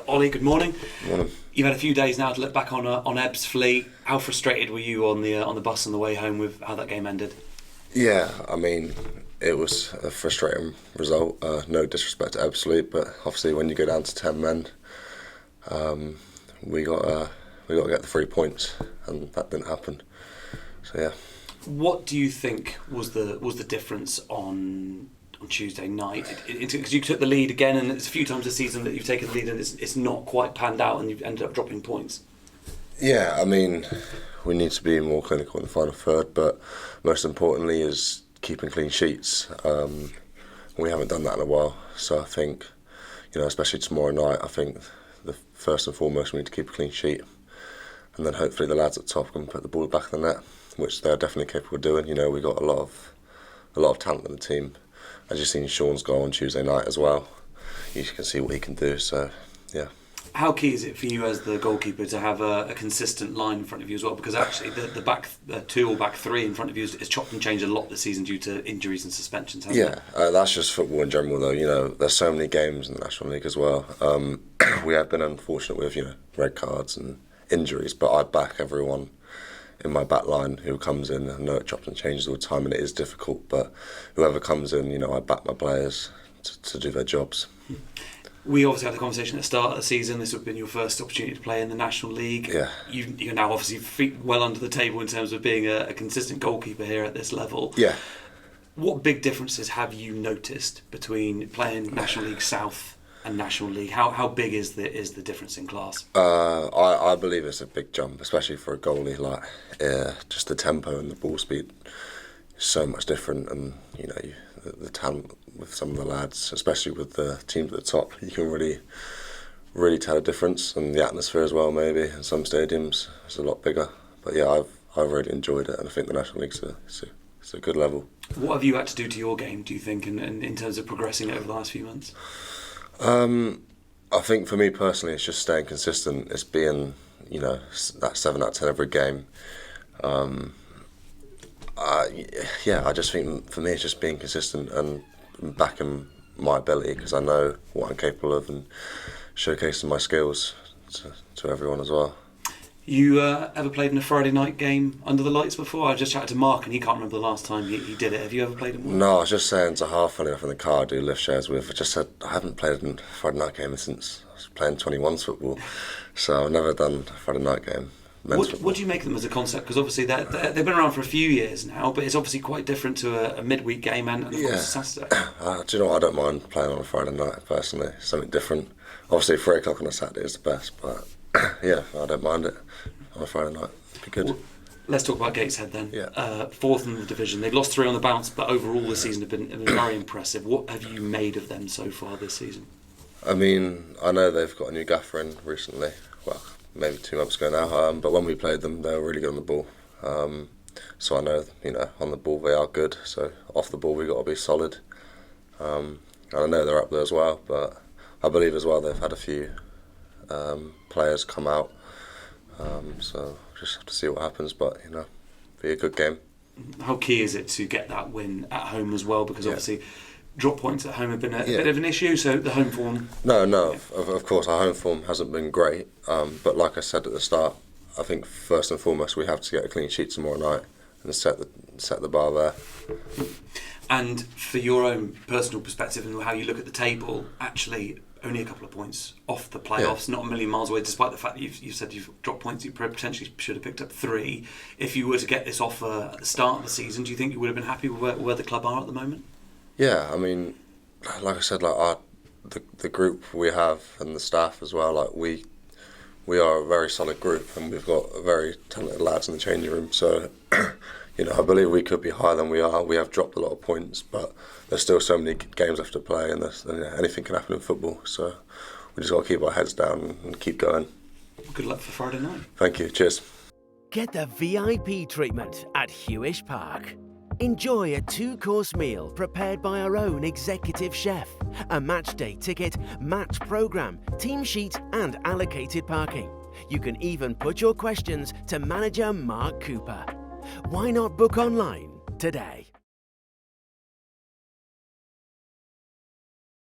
Ollie, good morning. Morning. You've had a few days now to look back on Ebbsfleet. How frustrated were you on the bus on the way home with how that game ended? Yeah, I mean, it was a frustrating result. No disrespect to Ebbsfleet, but obviously when you go down to 10 men, we got to get the 3 points, and that didn't happen. So yeah. What do you think was the difference on Tuesday night? Because you took the lead again, and it's a few times this season that you've taken the lead and it's not quite panned out, and you've ended up dropping points. Yeah, I mean, we need to be more clinical in the final third, but most importantly is keeping clean sheets. We haven't done that in a while, so I think, especially tomorrow night, I think the first and foremost we need to keep a clean sheet, and then hopefully the lads at top can put the ball back in the net, which they're definitely capable of doing. We've got a lot of talent in the team. As you've seen Sean's goal on Tuesday night as well, you can see what he can do. So, yeah. How key is it for you as the goalkeeper to have a consistent line in front of you as well? Because actually the back two or back three in front of you is chopped and changed a lot this season due to injuries and suspensions, hasn't it? That's just football in general though. There's so many games in the National League as well. We have been unfortunate with, red cards and injuries, but I back everyone in my back line who comes in. I know it chops and changes all the time and it is difficult, but whoever comes in, I back my players to do their jobs. We obviously had the conversation at the start of the season. This would have been your first opportunity to play in the National League. Yeah. You're now obviously feet well under the table in terms of being a consistent goalkeeper here at this level. Yeah. What big differences have you noticed between playing National League South and National League? How big is the difference in class? I believe it's a big jump, especially for a goalie. Just the tempo and the ball speed is so much different, and the talent with some of the lads, especially with the teams at the top, you can really tell a difference, and the atmosphere as well. Maybe in some stadiums it's a lot bigger, but yeah, I've really enjoyed it, and I think the National League's a good level. What have you had to do to your game, do you think, in terms of progressing over the last few months? I think for me personally, it's just staying consistent. It's being, that 7 out of 10 every game. I just think for me it's just being consistent and backing my ability, because I know what I'm capable of, and showcasing my skills to everyone as well. You ever played in a Friday night game under the lights before? I just chatted to Mark and he can't remember the last time he did it. Have you ever played in one? No, I was just saying to half funny enough in the car I do lift shares with. I just said I haven't played in a Friday night game since I was playing 21s football, so I've never done a Friday night game. What do you make of them as a concept? Because obviously they've been around for a few years now, but it's obviously quite different to a midweek game and of course a Saturday. Do you know what? I don't mind playing on a Friday night personally. Something different. Obviously 3 o'clock on a Saturday is the best, but yeah, I don't mind it on a Friday night. It'd be good. Well, let's talk about Gateshead then. Yeah. Fourth in the division. They've lost 3 on the bounce, but overall this season have been very impressive. What have you made of them so far this season? I mean, I know they've got a new gaffer in recently. Well, maybe 2 months ago now. But when we played them, they were really good on the ball. So I know, on the ball they are good. So off the ball we got to be solid. And I know they're up there as well. But I believe as well they've had a few players come out. So just have to see what happens. But be a good game. How key is it to get that win at home as well? Because obviously drop points at home have been a bit of an issue, so the home form... No, of course, our home form hasn't been great, but like I said at the start, I think first and foremost we have to get a clean sheet tomorrow night and set the bar there. And for your own personal perspective and how you look at the table, actually only a couple of points off the playoffs, not a million miles away, despite the fact that you've said you've dropped points, you potentially should have picked up 3. If you were to get this offer at the start of the season, do you think you would have been happy with where the club are at the moment? Yeah, I mean, like I said, the group we have and the staff as well, we are a very solid group, and we've got very talented lads in the changing room. So, I believe we could be higher than we are. We have dropped a lot of points, but there's still so many games left to play, and anything can happen in football. So we just got to keep our heads down and keep going. Good luck for Friday night. Thank you. Cheers. Get the VIP treatment at Hewish Park. Enjoy a 2-course meal prepared by our own executive chef, a match day ticket, match programme, team sheet and allocated parking. You can even put your questions to manager Mark Cooper. Why not book online today?